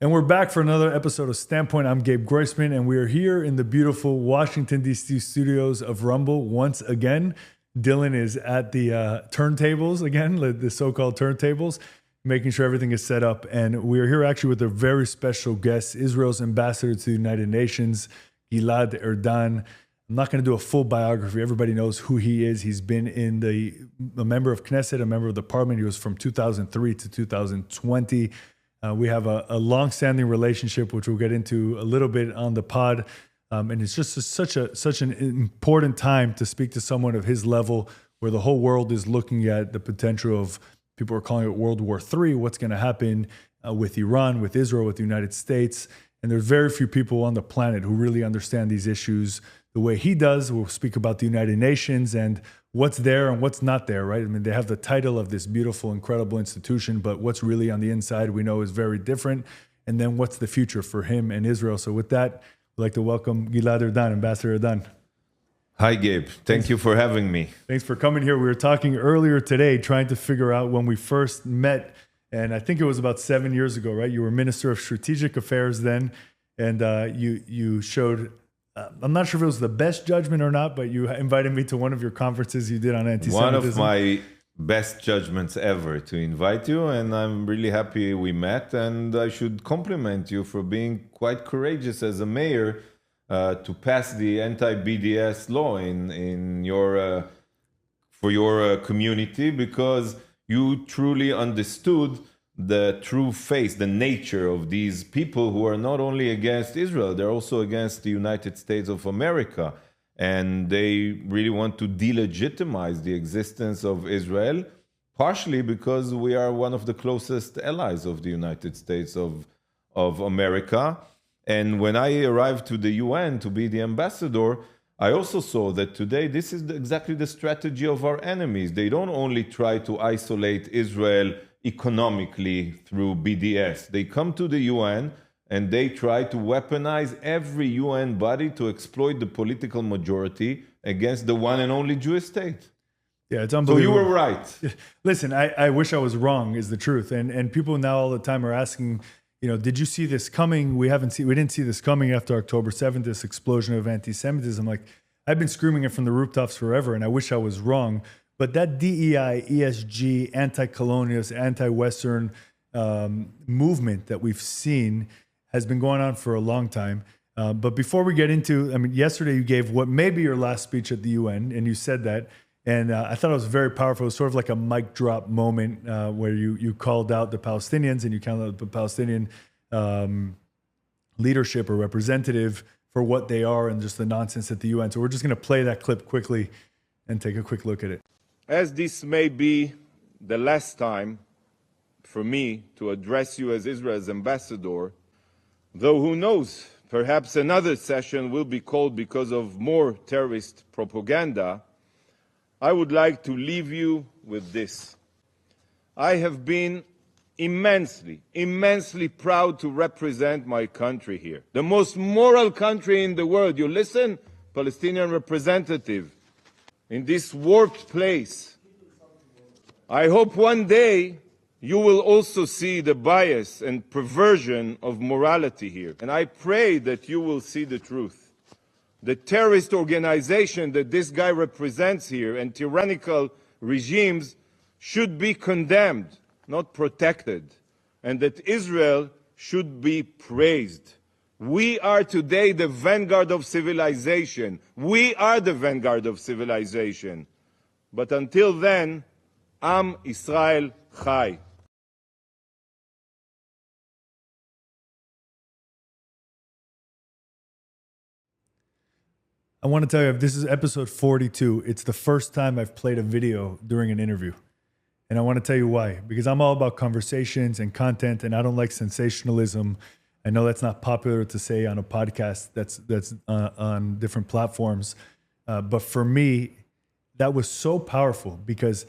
And we're back for another episode of Standpoint. I'm Gabe Groisman, and we are here in the beautiful Washington, D.C. studios of Rumble once again. Dylan is at the turntables again, the so-called turntables, making sure everything is set up. And we are here actually with a very special guest, Israel's ambassador to the United Nations, Gilad Erdan. I'm not going to do a full biography. Everybody knows who he is. He's been a member of Knesset, a member of the parliament. He was from 2003 to 2020. We have a long-standing relationship, which we'll get into a little bit on the pod. And it's just such an important time to speak to someone of his level, where the whole world is looking at the potential of, people are calling it World War III, what's going to happen with Iran, with Israel, with the United States. And there's very few people on the planet who really understand these issues the way he does. We'll speak about the United Nations and what's there and what's not there, right? I mean, they have the title of this beautiful, incredible institution, but what's really on the inside we know is very different. And then what's the future for him and Israel? So with that, I'd like to welcome Gilad Erdan, Ambassador Erdan. Hi, Gabe. Thank you for having me. Thanks for coming here. We were talking earlier today, trying to figure out when we first met, and I think it was about 7 years ago, right? You were Minister of Strategic Affairs then, and you showed, I'm not sure if it was the best judgment or not, but you invited me to one of your conferences you did on anti-Semitism. One of my best judgments ever to invite you, and I'm really happy we met, and I should compliment you for being quite courageous as a mayor to pass the anti-BDS law in your for your community, because you truly understood the true face, the nature of these people who are not only against Israel, they're also against the United States of America. And they really want to delegitimize the existence of Israel, partially because we are one of the closest allies of the United States of America. And when I arrived to the UN to be the ambassador, I also saw that today this is exactly the strategy of our enemies. They don't only try to isolate Israel economically through BDS. They come to the UN and they try to weaponize every UN body to exploit the political majority against the one and only Jewish state. Yeah, it's unbelievable. So you were right. Listen, I wish I was wrong, is the truth. And people now all the time are asking, did you see this coming? We didn't see this coming after October 7th, this explosion of anti-Semitism. Like, I've been screaming it from the rooftops forever, and I wish I was wrong. But that DEI, ESG, anti-colonialist, anti-Western movement that we've seen has been going on for a long time. But before we get into, yesterday you gave what may be your last speech at the UN, and you said that. And I thought it was very powerful. It was sort of like a mic drop moment where you called out the Palestinians and you called out the Palestinian leadership or representative for what they are and just the nonsense at the UN. So we're just going to play that clip quickly and take a quick look at it. As this may be the last time for me to address you as Israel's ambassador, though who knows, perhaps another session will be called because of more terrorist propaganda, I would like to leave you with this. I have been immensely proud to represent my country here. The most moral country in the world. You listen, Palestinian representative, in this warped place. I hope one day you will also see the bias and perversion of morality here. And I pray that you will see the truth. The terrorist organization that this guy represents here and tyrannical regimes should be condemned, not protected, and that Israel should be praised. We are today the vanguard of civilization. We are the vanguard of civilization. But until then, Am Israel Chai. I want to tell you, if this is episode 42, it's the first time I've played a video during an interview. And I want to tell you why. Because I'm all about conversations and content, and I don't like sensationalism. I know that's not popular to say on a podcast that's on different platforms. But for me, that was so powerful because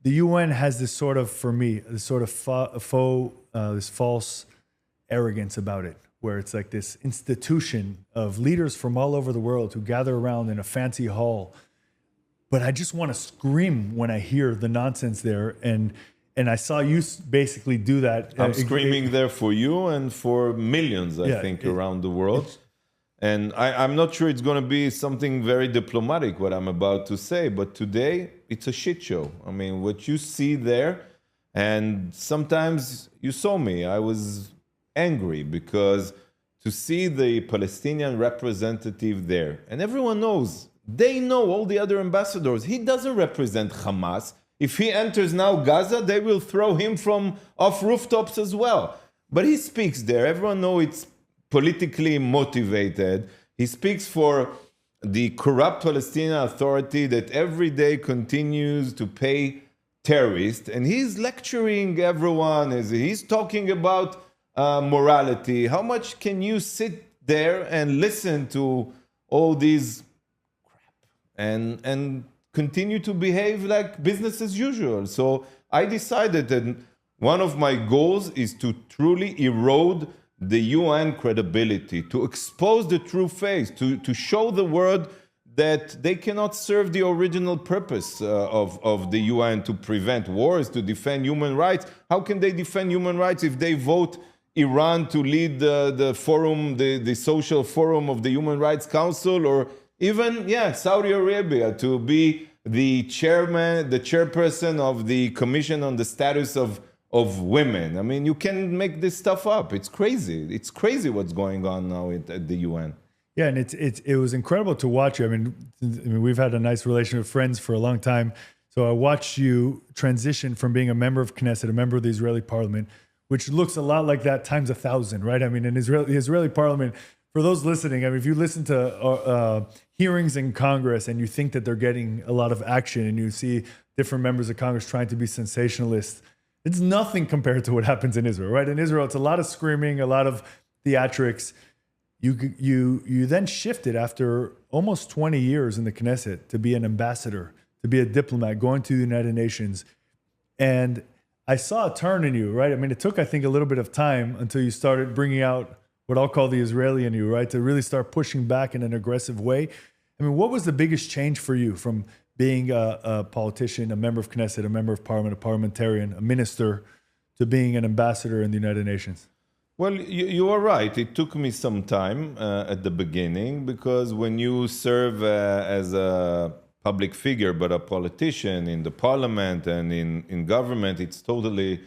the UN has this sort of, for me, this sort of this false arrogance about it, where it's like this institution of leaders from all over the world who gather around in a fancy hall. But I just want to scream when I hear the nonsense there. And And I saw you basically do that. I'm screaming there for you and for millions, I Yeah, think, around the world. And I'm not sure it's going to be something very diplomatic, what I'm about to say, but today it's a shit show. I mean, what you see there, and sometimes you saw me, I was angry because to see the Palestinian representative there, and everyone knows, they know, all the other ambassadors, he doesn't represent Hamas. If he enters now Gaza, they will throw him from off rooftops as well. But he speaks there. Everyone knows it's politically motivated. He speaks for the corrupt Palestinian Authority that every day continues to pay terrorists. And he's lecturing everyone. He's talking about morality. How much can you sit there and listen to all these and continue to behave like business as usual? So I decided that one of my goals is to truly erode the UN credibility, to expose the true face, to show the world that they cannot serve the original purpose of the UN, to prevent wars, to defend human rights. How can they defend human rights if they vote Iran to lead the forum, the social forum of the Human Rights Council, or even, Saudi Arabia to be the chairperson of the Commission on the Status of Women? I mean, you can make this stuff up. It's crazy. It's crazy what's going on now at the UN. Yeah, and it was incredible to watch you. I mean, we've had a nice relationship with friends for a long time. So I watched you transition from being a member of Knesset, a member of the Israeli parliament, which looks a lot like that times 1,000, right? I mean, in the Israeli parliament, for those listening, I mean, if you listen to hearings in Congress and you think that they're getting a lot of action and you see different members of Congress trying to be sensationalists, it's nothing compared to what happens in Israel, right? In Israel, it's a lot of screaming, a lot of theatrics. You then shifted after almost 20 years in the Knesset to be an ambassador, to be a diplomat, going to the United Nations. And I saw a turn in you, right? I mean, it took, I think, a little bit of time until you started bringing out what I'll call the Israeli in you, right? To really start pushing back in an aggressive way. I mean, what was the biggest change for you from being a politician, a member of Knesset, a member of parliament, a parliamentarian, a minister, to being an ambassador in the United Nations? Well, you are right. It took me some time at the beginning, because when you serve as a public figure, but a politician in the parliament and in government, it's totally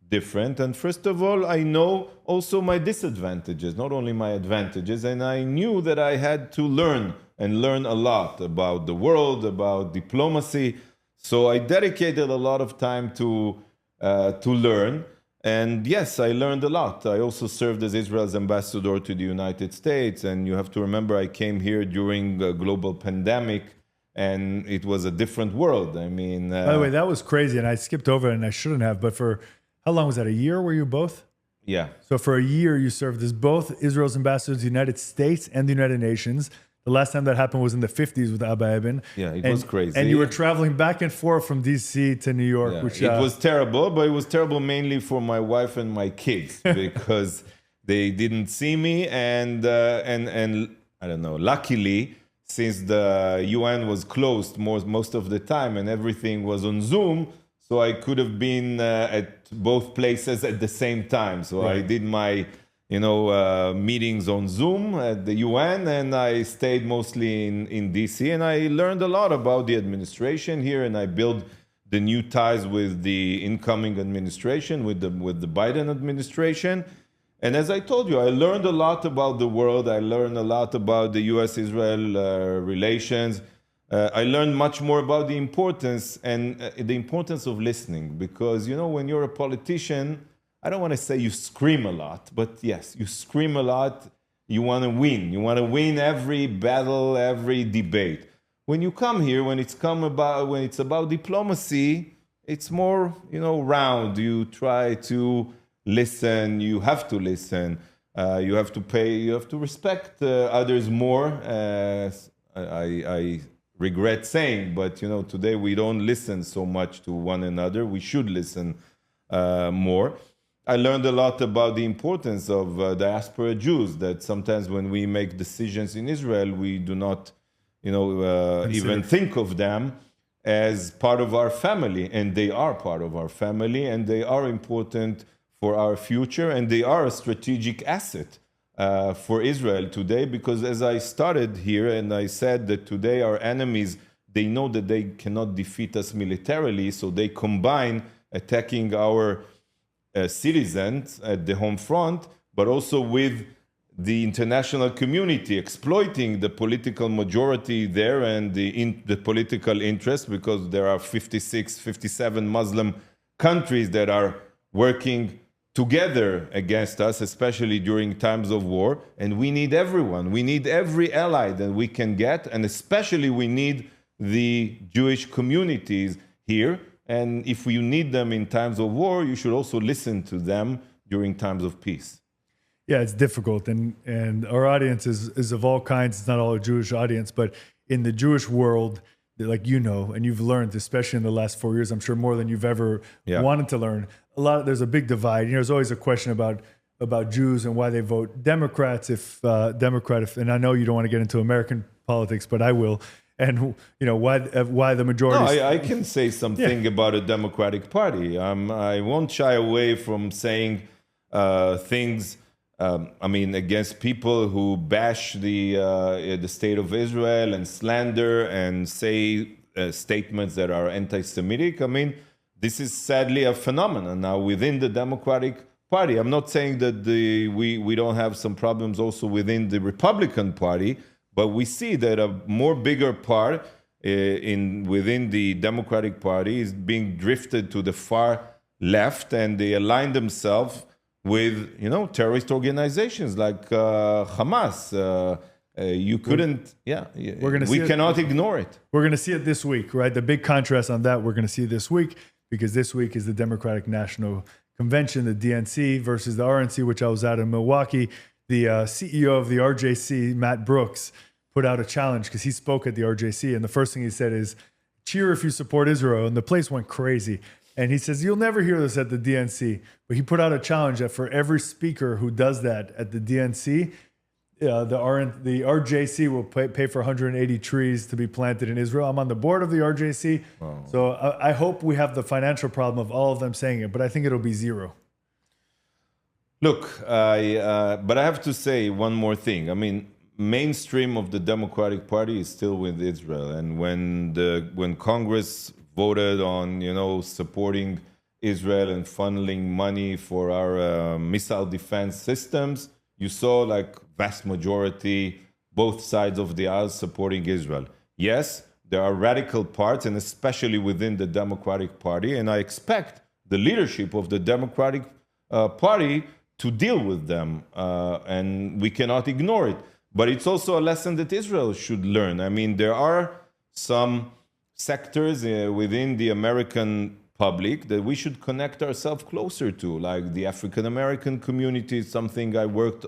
different. And first of all, I know also my disadvantages, not only my advantages. And I knew that I had to learn a lot about the world, about diplomacy. So I dedicated a lot of time to learn. And yes, I learned a lot. I also served as Israel's ambassador to the United States. And you have to remember, I came here during a global pandemic, and it was a different world. I mean... By the way, that was crazy, and I skipped over it, and I shouldn't have. But for, how long was that, a year were you both? Yeah. So for a year, you served as both Israel's ambassador to the United States and the United Nations. The last time that happened was in the 50s with Abba Eban. Yeah, it was crazy. And you were traveling back and forth from D.C. to New York. Yeah, which it was terrible, but it was terrible mainly for my wife and my kids because they didn't see me. And I don't know, luckily, since the UN was closed most of the time and everything was on Zoom, so I could have been at both places at the same time. So right. I did my meetings on Zoom at the UN, and I stayed mostly in DC, and I learned a lot about the administration here, and I built the new ties with the incoming administration, with the Biden administration. And as I told you, I learned a lot about the world. I learned a lot about the US-Israel relations. I learned much more about the importance of listening, because, when you're a politician, I don't want to say you scream a lot, but yes, you scream a lot. You want to win. You want to win every battle, every debate. When you come here, when it's about diplomacy, it's more, round. You try to listen. You have to listen. You have to pay. You have to respect others more. I regret saying, but today we don't listen so much to one another. We should listen more. I learned a lot about the importance of diaspora Jews, that sometimes when we make decisions in Israel, we do not, even think of them. as part of our family, and they are part of our family, and they are important for our future, and they are a strategic asset for Israel today, because as I started here and I said that today our enemies, they know that they cannot defeat us militarily, so they combine attacking our citizens at the home front, but also with the international community exploiting the political majority there and the political interest, because there are 56, 57 Muslim countries that are working together against us, especially during times of war. And we need everyone. We need every ally that we can get, and especially we need the Jewish communities here. And if you need them in times of war, you should also listen to them during times of peace. Yeah, it's difficult, and our audience is of all kinds. It's not all a Jewish audience, but in the Jewish world, like you know, and you've learned, especially in the last 4 years, I'm sure more than you've ever wanted to learn. There's a big divide. You know, there's always a question about Jews and why they vote Democrats and I know you don't want to get into American politics, but I will. And you know why the majority. No, I can say something about a Democratic Party. I won't shy away from saying things. Against people who bash the state of Israel and slander and say statements that are anti-Semitic. I mean, this is sadly a phenomenon now within the Democratic Party. I'm not saying that we don't have some problems also within the Republican Party, but we see that a more bigger part within the Democratic Party is being drifted to the far left, and they align themselves with, you know, terrorist organizations like Hamas. We cannot ignore it. We're going to see it this week, right? The big contrast on that, we're going to see this week, because this week is the Democratic National Convention, the DNC versus the RNC, which I was at in Milwaukee. The CEO of the RJC, Matt Brooks, put out a challenge because he spoke at the RJC, and the first thing he said is, cheer if you support Israel, and the place went crazy. And he says, you'll never hear this at the DNC, but he put out a challenge that for every speaker who does that at the DNC, the RJC will pay for 180 trees to be planted in Israel. I'm on the board of the RJC, so I hope we have the financial problem of all of them saying it, but I think it'll be zero. Look, but I have to say one more thing. I mean, mainstream of the Democratic Party is still with Israel, and when Congress voted on, you know, supporting Israel and funneling money for our missile defense systems, you saw like vast majority, both sides of the aisle supporting Israel. Yes, there are radical parts, and especially within the Democratic Party, and I expect the leadership of the Democratic Party to deal with them, and we cannot ignore it. But it's also a lesson that Israel should learn. I mean, there are some sectors within the American public that we should connect ourselves closer to, like the African American community, something I worked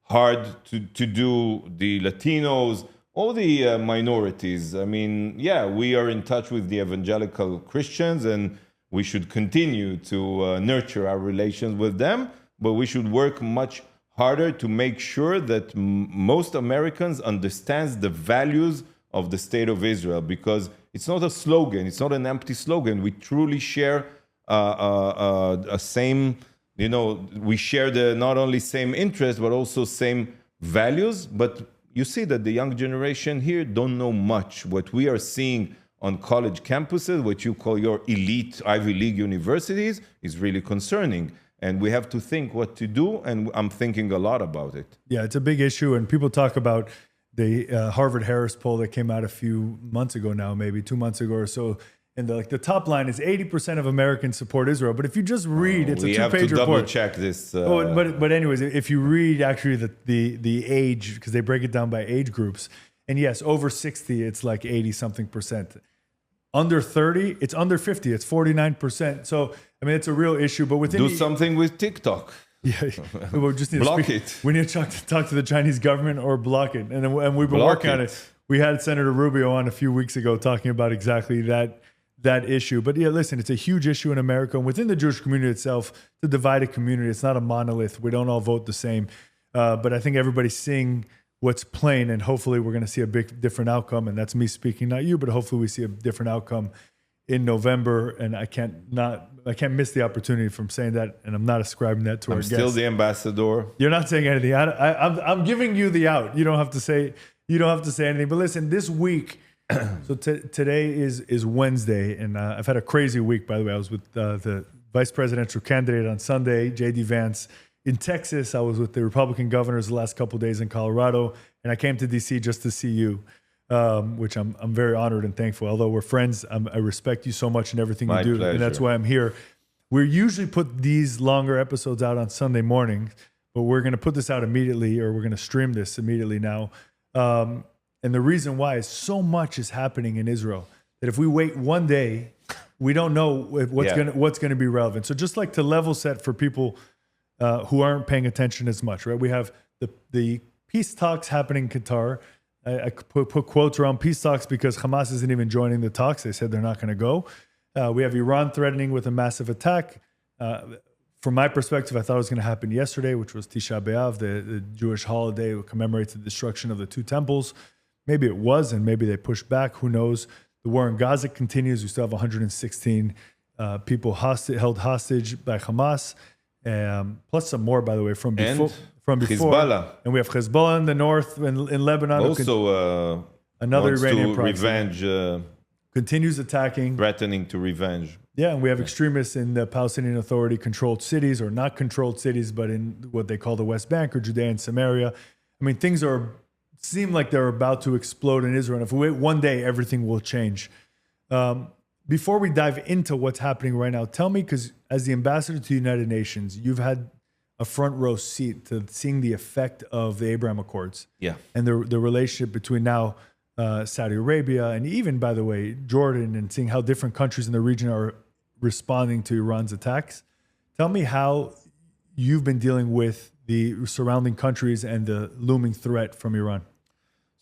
hard to do, the Latinos, all the minorities. I mean, we are in touch with the evangelical Christians, and we should continue to nurture our relations with them, but we should work much harder to make sure that most Americans understand the values of the State of Israel, because it's not a slogan, it's not an empty slogan. We truly share a same, you know, we share the not only same interests, but also same values. But you see that the young generation here don't know much. What we are seeing on college campuses, what you call your elite Ivy League universities, is really concerning. And we have to think what to do, and I'm thinking a lot about it. Yeah, it's a big issue, and people talk about the Harvard-Harris poll that came out a few months ago now, maybe 2 months ago or so. And the top line is 80% of Americans support Israel. But if you just read, it's a two-page report. We have to double-check this. But anyways, if you read actually the age, because they break it down by age groups, and yes, over 60, it's like 80-something%. Under 30, it's under 50, it's 49%. So, I mean, it's a real issue. But within something with TikTok. Yeah, we just need block it. We need to talk to the Chinese government or block it. And we've been working on it. We had Senator Rubio on a few weeks ago talking about exactly that issue. But yeah, listen, it's a huge issue in America. And within the Jewish community itself, it's a divided community. It's not a monolith. We don't all vote the same. But I think everybody's seeing what's plain, and hopefully we're going to see a big different outcome. And that's me speaking, not you, but hopefully we see a different outcome in November. And I can't miss the opportunity from saying that, and I'm not ascribing that to our guests. I'm still the ambassador. You're not saying anything. I'm giving you the out. You don't have to say anything. But listen, this week. So today is Wednesday, and I've had a crazy week. By the way, I was with the vice presidential candidate on Sunday, J.D. Vance, in Texas. I was with the Republican governors the last couple of days in Colorado, and I came to D.C. just to see you, which I'm very honored and thankful. Although we're friends, I respect you so much in everything My you do, pleasure. and that's why I'm here. We usually put these longer episodes out on Sunday morning, but we're going to put this out immediately, or we're going to stream this immediately now. And the reason why is so much is happening in Israel that if we wait one day, we don't know what's going to be relevant. So just like to level set for people who aren't paying attention as much, right? We have the peace talks happening in Qatar. I put quotes around peace talks because Hamas isn't even joining the talks. They said they're not going to go. We have Iran threatening with a massive attack. From my perspective, I thought it was going to happen yesterday, which was Tisha B'Av, the Jewish holiday that commemorates the destruction of the two temples. Maybe it was, and maybe they pushed back. Who knows? The war in Gaza continues. We still have 116 people held hostage by Hamas, plus some more, by the way, from before. Hezbollah. And we have Hezbollah in the north, in Lebanon. Also, another wants Iranian to proxy. Revenge, continues attacking. threatening to revenge. Yeah, and we have extremists in the Palestinian Authority-controlled cities, or not controlled cities, but in what they call the West Bank or Judea and Samaria. I mean, things seem like they're about to explode in Israel. And if we wait one day, everything will change. Before we dive into what's happening right now, tell me, because as the ambassador to the United Nations, you've had a front row seat to seeing the effect of the Abraham Accords. Yeah. And the relationship between now Saudi Arabia and even, by the way, Jordan, and seeing how different countries in the region are responding to Iran's attacks. Tell me how you've been dealing with the surrounding countries and the looming threat from Iran.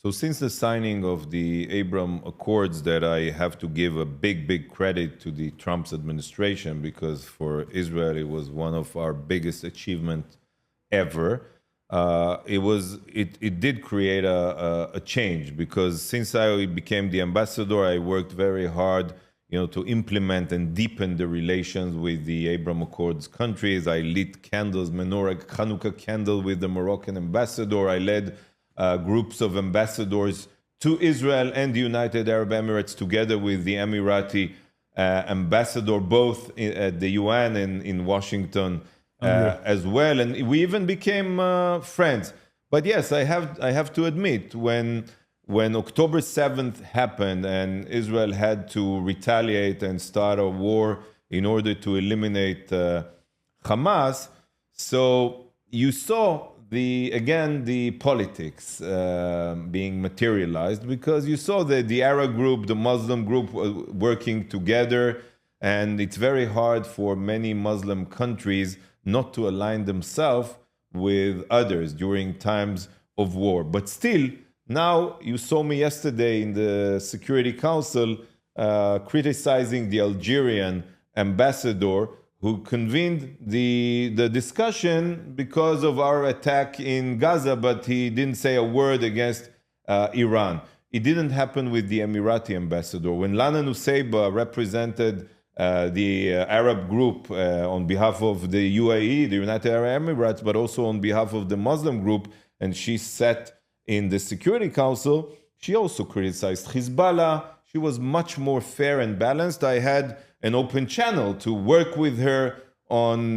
So since the signing of the Abraham Accords, that I have to give a big credit to the Trump's administration, because for Israel, it was one of our biggest achievements ever. It did create a change, because since I became the ambassador, I worked very hard, to implement and deepen the relations with the Abraham Accords countries. I lit candles, menorah, Hanukkah candle with the Moroccan ambassador. I led groups of ambassadors to Israel and the United Arab Emirates, together with the Emirati ambassador, both at the UN and in Washington as well. And we even became friends. But yes, I have to admit, when October 7th happened and Israel had to retaliate and start a war in order to eliminate Hamas, so you saw the politics being materialized, because you saw the Arab group, the Muslim group working together, and it's very hard for many Muslim countries not to align themselves with others during times of war. But still, now you saw me yesterday in the Security Council criticizing the Algerian ambassador, who convened the discussion because of our attack in Gaza, but he didn't say a word against Iran. It didn't happen with the Emirati ambassador. When Lana Nusayba represented the Arab group on behalf of the UAE, the United Arab Emirates, but also on behalf of the Muslim group, and she sat in the Security Council, she also criticized Hezbollah. She was much more fair and balanced. I had an open channel to work with her on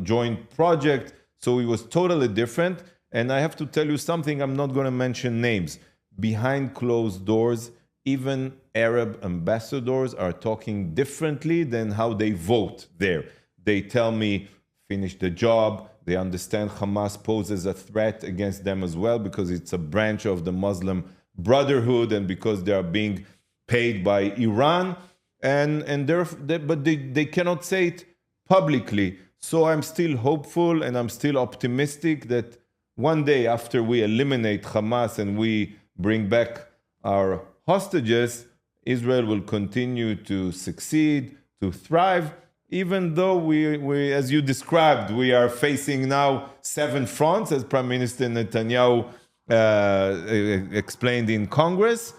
joint project. So it was totally different. And I have to tell you something, I'm not going to mention names. Behind closed doors, even Arab ambassadors are talking differently than how they vote there. They tell me, finish the job. They understand Hamas poses a threat against them as well, because it's a branch of the Muslim Brotherhood, and because they are being paid by Iran. But they cannot say it publicly. So I'm still hopeful, and I'm still optimistic that one day, after we eliminate Hamas and we bring back our hostages, Israel will continue to succeed, to thrive, even though we, as you described, we are facing now 7 fronts, as Prime Minister Netanyahu explained in Congress,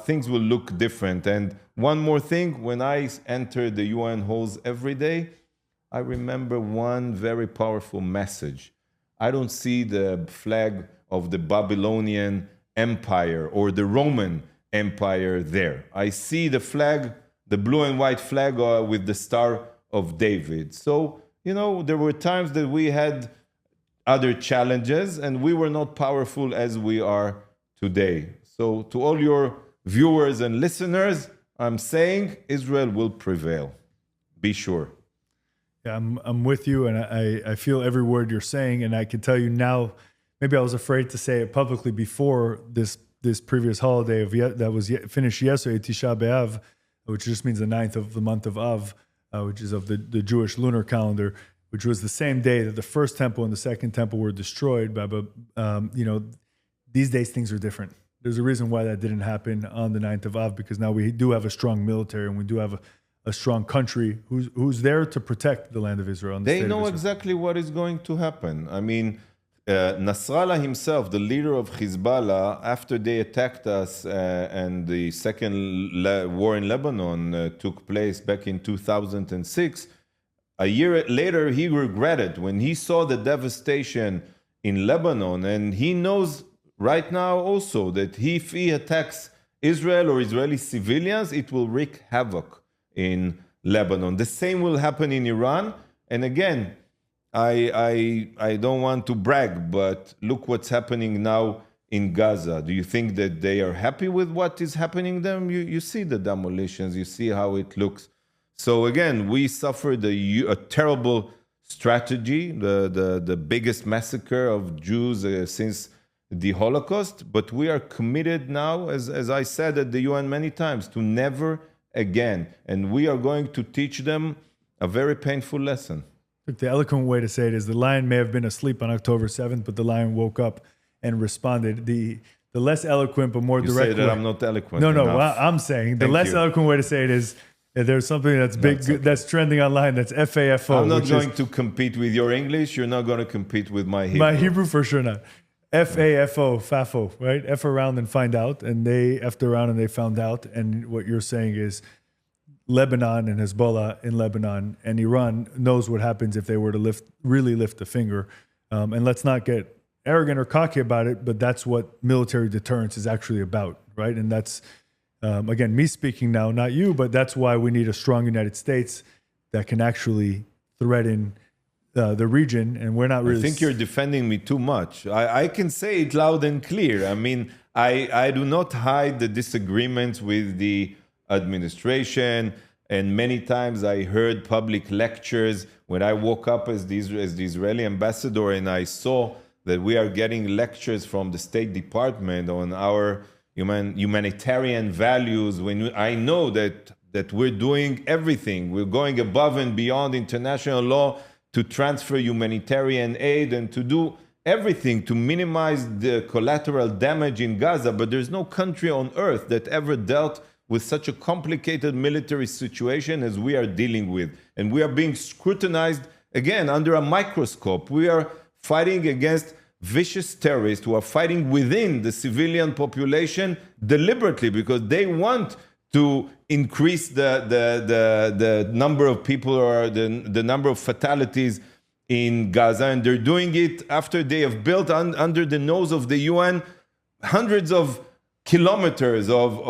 things will look different. And one more thing, when I enter the UN halls every day, I remember one very powerful message. I don't see the flag of the Babylonian Empire or the Roman Empire there. I see the flag, the blue and white flag with the Star of David. So, there were times that we had other challenges and we were not powerful as we are today. So to all your viewers and listeners, I'm saying Israel will prevail. Be sure. Yeah, I'm with you, and I feel every word you're saying, and I can tell you now. Maybe I was afraid to say it publicly before this previous holiday that was finished yesterday, Tisha B'Av, which just means the 9th of the month of Av, which is of the Jewish lunar calendar, which was the same day that the first temple and the second temple were destroyed. But these days things are different. There's a reason why that didn't happen on the 9th of Av, because now we do have a strong military and we do have a strong country who's there to protect the land of Israel. They know exactly what is going to happen. I mean, Nasrallah himself, the leader of Hezbollah, after they attacked us and the second war in Lebanon took place back in 2006, a year later he regretted when he saw the devastation in Lebanon, and he knows right now also that if he attacks Israel or Israeli civilians, it will wreak havoc in Lebanon. The same will happen in Iran. And again, I don't want to brag, but look what's happening now in Gaza. Do you think that they are happy with what is happening there? You see the demolitions, you see how it looks. So again, we suffered a terrible strategy, the biggest massacre of Jews since the Holocaust, but we are committed now, as I said at the UN many times, to never again. And we are going to teach them a very painful lesson. The eloquent way to say it is the lion may have been asleep on October 7th, but the lion woke up and responded. The less eloquent but more direct way. You say that I'm not eloquent enough. No, I'm saying the less eloquent way to say it is there's something that's big, that's trending online, that's FAFO. I'm not going to compete with your English. You're not going to compete with my Hebrew. My Hebrew for sure not. FAFO, FAFO, right? F around and find out. And they F'd around and they found out. And what you're saying is Lebanon and Hezbollah in Lebanon and Iran knows what happens if they were to really lift a finger. And let's not get arrogant or cocky about it, but that's what military deterrence is actually about, right? And that's, again, me speaking now, not you, but that's why we need a strong United States that can actually threaten the region, and we're not really... I think you're defending me too much. I can say it loud and clear. I mean, I do not hide the disagreements with the administration, and many times I heard public lectures when I woke up as the Israeli ambassador and I saw that we are getting lectures from the State Department on our humanitarian values, when I know that we're doing everything. We're going above and beyond international law to transfer humanitarian aid and to do everything to minimize the collateral damage in Gaza. But there's no country on earth that ever dealt with such a complicated military situation as we are dealing with. And we are being scrutinized, again, under a microscope. We are fighting against vicious terrorists who are fighting within the civilian population deliberately because they want to increase the number of people or the number of fatalities in Gaza. And they're doing it after they have built under the nose of the UN hundreds of kilometers of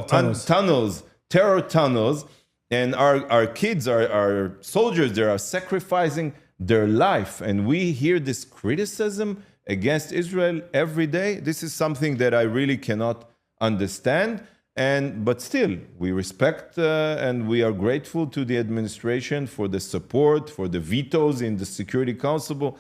tunnels, terror tunnels. And our kids, our soldiers, they are sacrificing their life. And we hear this criticism against Israel every day. This is something that I really cannot understand. But still, we respect and we are grateful to the administration for the support, for the vetoes in the Security Council,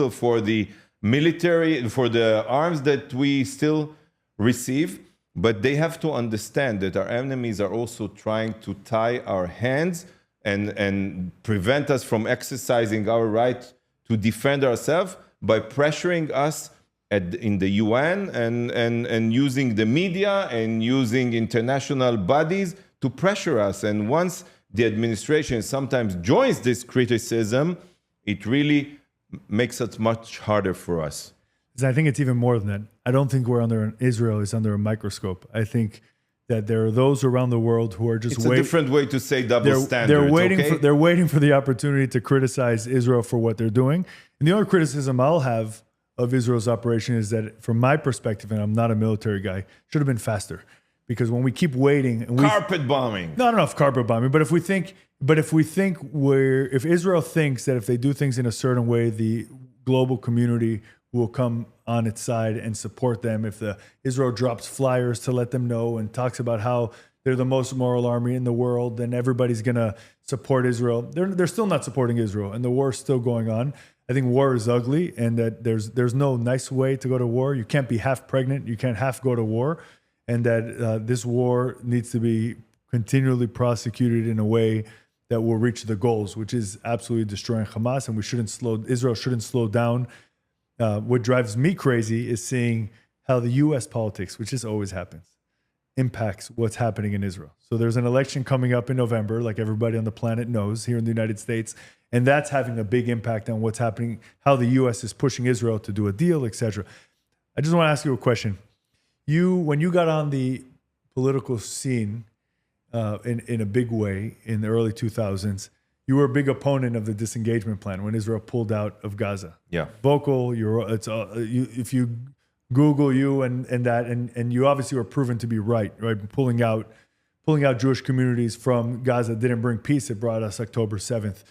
for the military, for the arms that we still receive. But they have to understand that our enemies are also trying to tie our hands and prevent us from exercising our right to defend ourselves by pressuring us in the UN and using the media and using international bodies to pressure us. And once the administration sometimes joins this criticism, it really makes it much harder for us. Because I think it's even more than that. I don't think Israel is under a microscope. I think that there are those around the world who are just It's a different way to say double standards. They're waiting for the opportunity to criticize Israel for what they're doing. And the only criticism I'll have of Israel's operation is that, from my perspective, and I'm not a military guy, should have been faster. Because when we keep waiting, and carpet bombing. Not enough carpet bombing, but if Israel thinks that if they do things in a certain way, the global community will come on its side and support them. If Israel drops flyers to let them know and talks about how they're the most moral army in the world, then everybody's going to support Israel. They're still not supporting Israel, and the war is still going on. I think war is ugly, and that there's no nice way to go to war. You can't be half pregnant. You can't half go to war, and that this war needs to be continually prosecuted in a way that will reach the goals, which is absolutely destroying Hamas, and Israel shouldn't slow down. What drives me crazy is seeing how the U.S. politics, which just always happens, impacts what's happening in Israel. So there's an election coming up in November, like everybody on the planet knows here in the United States, and that's having a big impact on what's happening, how the U.S. is pushing Israel to do a deal, etc. I just want to ask you a question. When you got on the political scene in a big way in the early 2000s, you were a big opponent of the disengagement plan when Israel pulled out of Gaza. Yeah, vocal. If you Google you and you obviously were proven to be right. Pulling out Jewish communities from Gaza didn't bring peace. It brought us October 7th.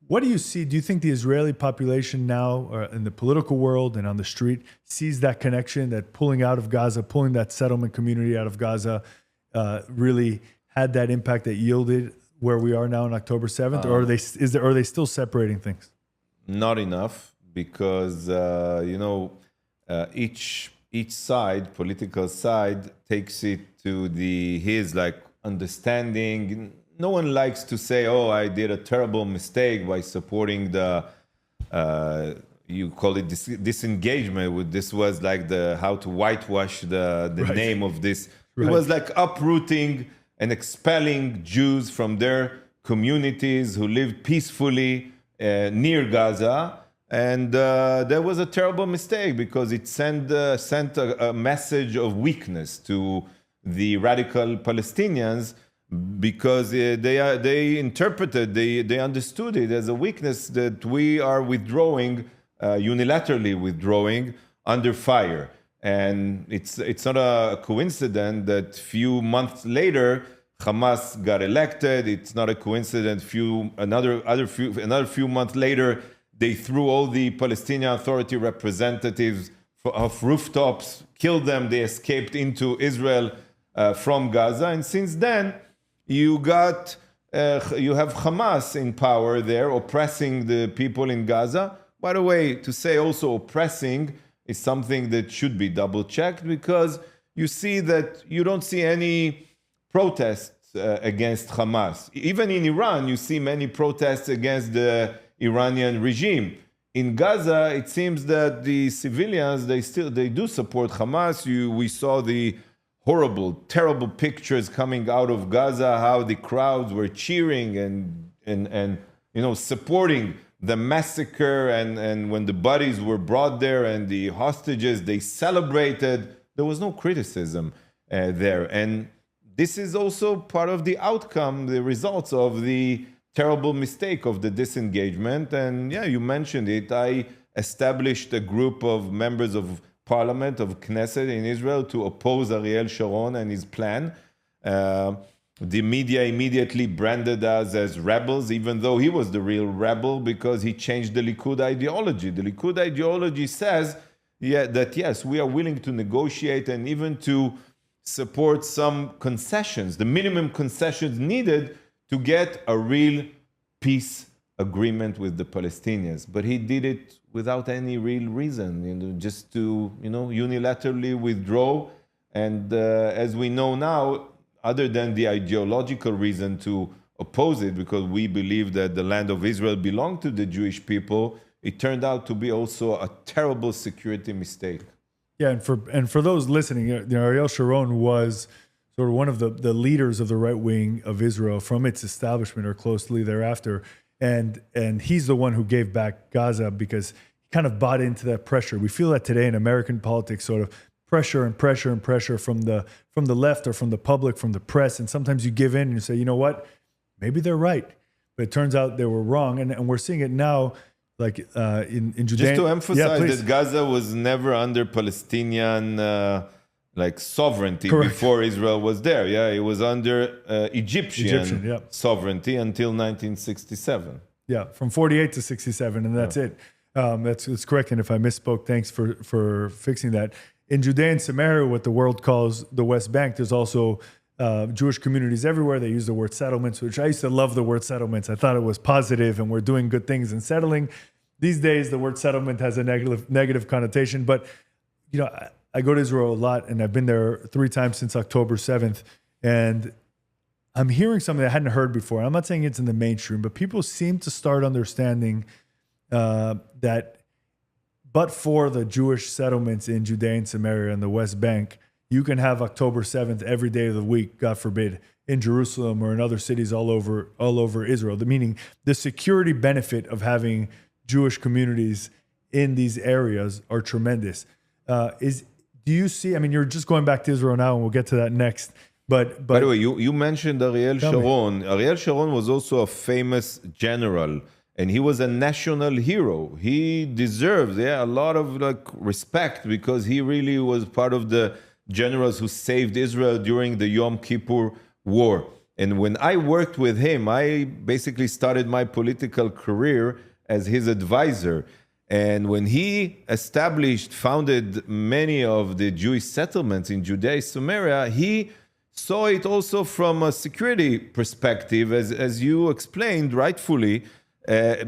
What do you see? Do you think the Israeli population now, or in the political world and on the street, sees that connection, that pulling out of Gaza, pulling that settlement community out of Gaza, really had that impact that yielded where we are now on October 7th, or are they still separating things? Not enough, because each side, political side, takes it to his understanding. No one likes to say, "Oh, I did a terrible mistake by supporting the." You call it disengagement. This was like how to whitewash the right. name of this. Right. It was like uprooting and expelling Jews from their communities who lived peacefully near Gaza. And that was a terrible mistake, because it sent a message of weakness to the radical Palestinians, because they interpreted, they understood it as a weakness, that we are withdrawing, unilaterally withdrawing under fire. And it's not a coincidence that few months later Hamas got elected. It's not a coincidence. Another few months later, they threw all the Palestinian Authority representatives off rooftops, killed them. They escaped into Israel from Gaza, and since then you have Hamas in power there, oppressing the people in Gaza. By the way, to say also oppressing is something that should be double-checked, because you see that you don't see any protests against Hamas. Even in Iran, you see many protests against the Iranian regime. In Gaza, it seems that the civilians, they do support Hamas. We saw the horrible, terrible pictures coming out of Gaza, how the crowds were cheering and supporting the massacre, and when the bodies were brought there and the hostages, they celebrated. There was no criticism there. And this is also part of the outcome, the results of the terrible mistake of the disengagement. And yeah, you mentioned it. I established a group of members of parliament, of Knesset in Israel, to oppose Ariel Sharon and his plan. The media immediately branded us as rebels, even though he was the real rebel, because he changed the Likud ideology. The Likud ideology says that yes, we are willing to negotiate and even to support some concessions, the minimum concessions needed to get a real peace agreement with the Palestinians. But he did it without any real reason, just to unilaterally withdraw. And as we know now, other than the ideological reason to oppose it, because we believe that the land of Israel belonged to the Jewish people, it turned out to be also a terrible security mistake. Yeah, and for those listening, Ariel Sharon was sort of one of the leaders of the right wing of Israel from its establishment or closely thereafter, and he's the one who gave back Gaza, because he kind of bought into that pressure. We feel that today in American politics, sort of pressure and pressure and pressure from the left or from the public, from the press. And sometimes you give in and you say, you know what, maybe they're right. But it turns out they were wrong. And we're seeing it now, like in Judea. Just to emphasize that Gaza was never under Palestinian sovereignty before Israel was there. Yeah, it was under Egyptian sovereignty until 1967. Yeah, from 48 to 67, and that's it. That's correct. And if I misspoke, thanks for fixing that. In Judea and Samaria, what the world calls the West Bank, there's also Jewish communities everywhere. They use the word settlements, which I used to love the word settlements. I thought it was positive and we're doing good things and settling. These days, the word settlement has a negative connotation. But, you know, I go to Israel a lot, and I've been there 3 times since October 7th. And I'm hearing something I hadn't heard before. I'm not saying it's in the mainstream, but people seem to start understanding that but for the Jewish settlements in Judea and Samaria and the West Bank, you can have October 7th every day of the week, God forbid, in Jerusalem or in other cities all over Israel. Meaning the security benefit of having Jewish communities in these areas are tremendous. Do you see, I mean, you're just going back to Israel now, and we'll get to that next. But by the way, you mentioned Ariel Sharon. Ariel Sharon was also a famous general, and he was a national hero. He deserves a lot of respect because he really was part of the generals who saved Israel during the Yom Kippur War. And when I worked with him, I basically started my political career as his advisor. And when he founded many of the Jewish settlements in Judea and Samaria, he saw it also from a security perspective, as you explained rightfully,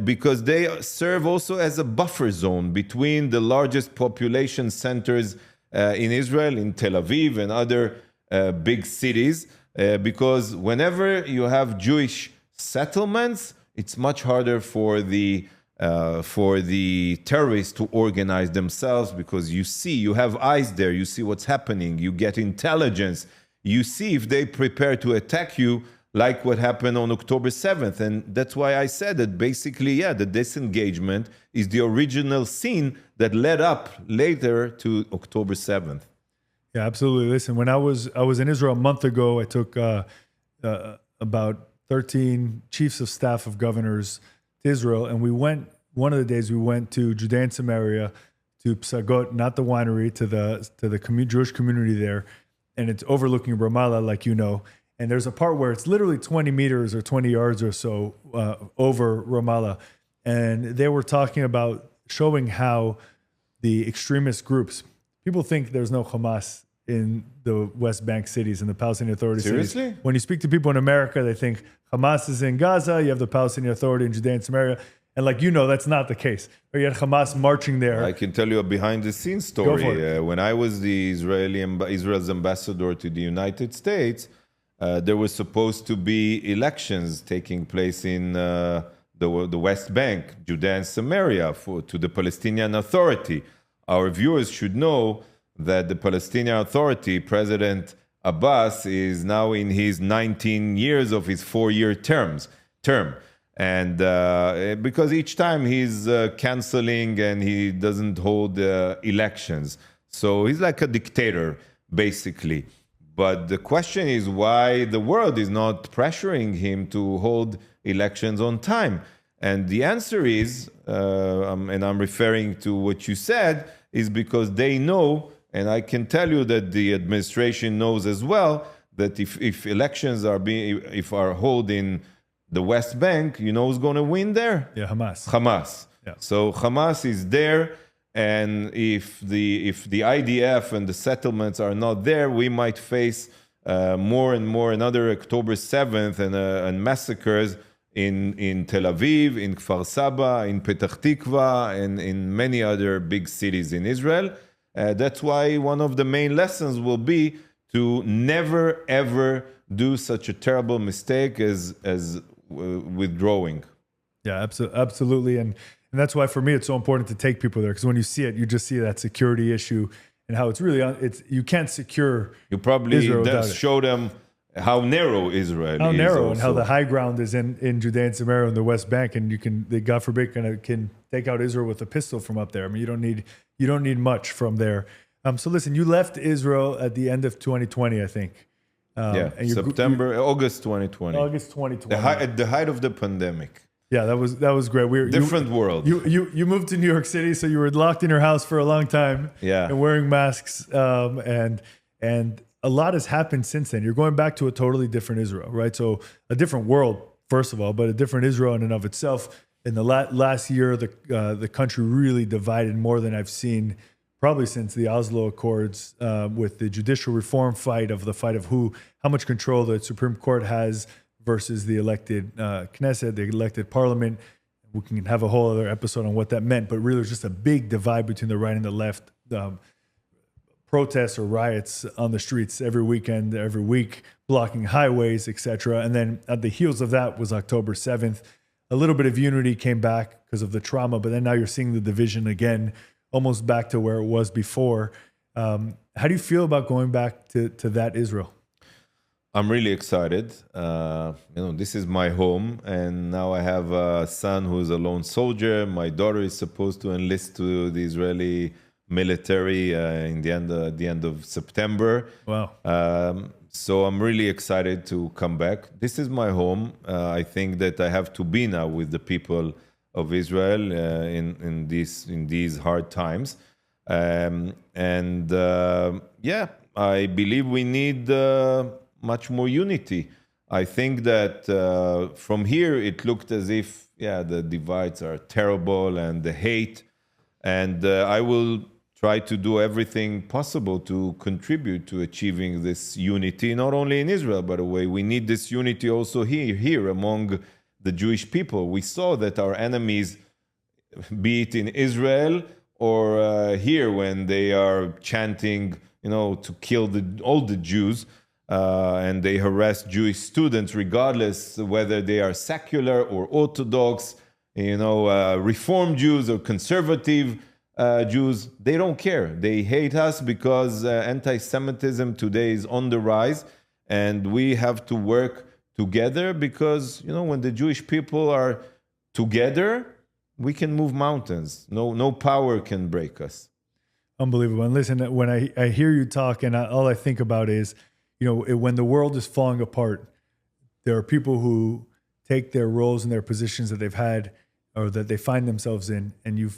because they serve also as a buffer zone between the largest population centers in Israel, in Tel Aviv and other big cities, because whenever you have Jewish settlements, it's much harder for the terrorists to organize themselves, because you have eyes there, you see what's happening, you get intelligence, you see if they prepare to attack you, like what happened on October 7th. And that's why I said that basically, the disengagement is the original scene that led up later to October 7th. Yeah, absolutely. Listen, when I was in Israel a month ago, I took about 13 chiefs of staff of governors to Israel, and one of the days we went to Judea and Samaria, to Psagot, not the winery, to the Jewish community there, and it's overlooking Ramallah, like you know. And there's a part where it's literally 20 meters or 20 yards or so over Ramallah. And they were talking about showing how the extremist groups, people think there's no Hamas in the West Bank cities and the Palestinian Authority Seriously? cities. When you speak to people in America, they think Hamas is in Gaza, you have the Palestinian Authority in Judea and Samaria. And like you know, that's not the case. Or you had Hamas marching there. I can tell you a behind-the-scenes story. When I was the Israel's ambassador to the United States, there was supposed to be elections taking place in the West Bank, Judea and Samaria, to the Palestinian Authority. Our viewers should know that the Palestinian Authority, President Abbas, is now in his 19 years of his 4-year term. And because each time he's canceling and he doesn't hold elections. So he's like a dictator, basically. But the question is why the world is not pressuring him to hold elections on time. And the answer is, and I'm referring to what you said, is because they know, and I can tell you that the administration knows as well, that if elections are held in the West Bank, you know who's going to win there? Yeah, Hamas. Hamas. Yeah. So Hamas is there. And if the IDF and the settlements are not there, we might face more and more another October 7th and massacres in Tel Aviv, in Kfar Saba, in Petah Tikva, and in many other big cities in Israel. That's why one of the main lessons will be to never, ever do such a terrible mistake as withdrawing. Yeah, absolutely. And that's why for me it's so important to take people there, because when you see it, you just see that security issue and how it's really you can't secure. You probably show them how narrow Israel is. How narrow, and how the high ground is in Judea and Samaria and the West Bank, and you can, God forbid, can take out Israel with a pistol from up there. I mean, you don't need much from there. So listen, you left Israel at the end of 2020, I think. And August 2020. August 2020. At the height of the pandemic. Yeah, that was great. Different world. You moved to New York City, so you were locked in your house for a long time. Yeah. And wearing masks. And a lot has happened since then. You're going back to a totally different Israel, right? So a different world, first of all, but a different Israel in and of itself. In the last year, the country really divided more than I've seen probably since the Oslo Accords, with the judicial reform fight of how much control the Supreme Court has versus the elected Knesset, the elected parliament. We can have a whole other episode on what that meant, but really there's just a big divide between the right and the left. Protests or riots on the streets every weekend, every week, blocking highways, etc. And then at the heels of that was October 7th. A little bit of unity came back because of the trauma, but then now you're seeing the division again, almost back to where it was before. How do you feel about going back to that Israel? I'm really excited. This is my home, and now I have a son who's a lone soldier. My daughter is supposed to enlist to the Israeli military at the end of September. Wow. So I'm really excited to come back. This is my home. I think that I have to be now with the people of Israel in these hard times. I believe we need much more unity. I think that from here it looked as if the divides are terrible and the hate, and I will try to do everything possible to contribute to achieving this unity, not only in Israel, by the way. We need this unity also here among the Jewish people. We saw that our enemies, be it in Israel or here, when they are chanting, to kill all the Jews, and they harass Jewish students, regardless whether they are secular or Orthodox, Reform Jews or conservative Jews, they don't care. They hate us because anti-Semitism today is on the rise, and we have to work together because, when the Jewish people are together, we can move mountains. No power can break us. Unbelievable. And listen, when I hear you talk, and all I think about is, when the world is falling apart, there are people who take their roles and their positions that they've had or that they find themselves in, and you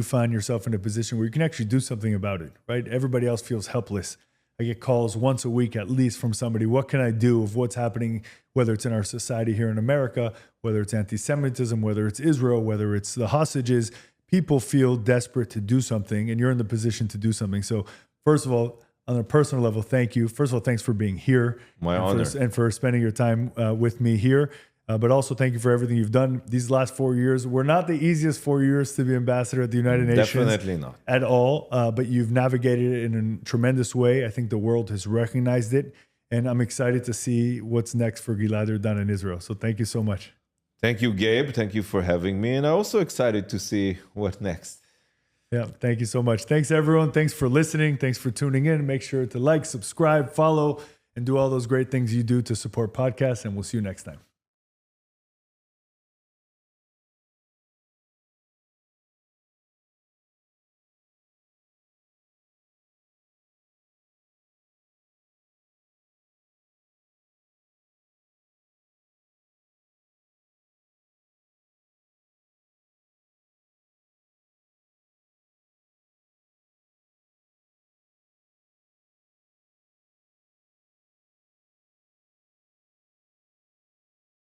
find yourself in a position where you can actually do something about it, right? Everybody else feels helpless. I get calls once a week at least from somebody, what can I do of what's happening, whether it's in our society here in America, whether it's anti-Semitism, whether it's Israel, whether it's the hostages. People feel desperate to do something, and you're in the position to do something. So first of all, on a personal level, thank you. First of all, thanks for being here. My honor. And for spending your time with me here. But also thank you for everything you've done these last 4 years. Were not the easiest 4 years to be ambassador at the United Nations. Definitely not. At all. But you've navigated it in a tremendous way. I think the world has recognized it. And I'm excited to see what's next for Gilad Erdan in Israel. So thank you so much. Thank you, Gabe. Thank you for having me. And I'm also excited to see what next. Yeah, thank you so much. Thanks, everyone. Thanks for listening. Thanks for tuning in. Make sure to like, subscribe, follow, and do all those great things you do to support podcasts. And we'll see you next time.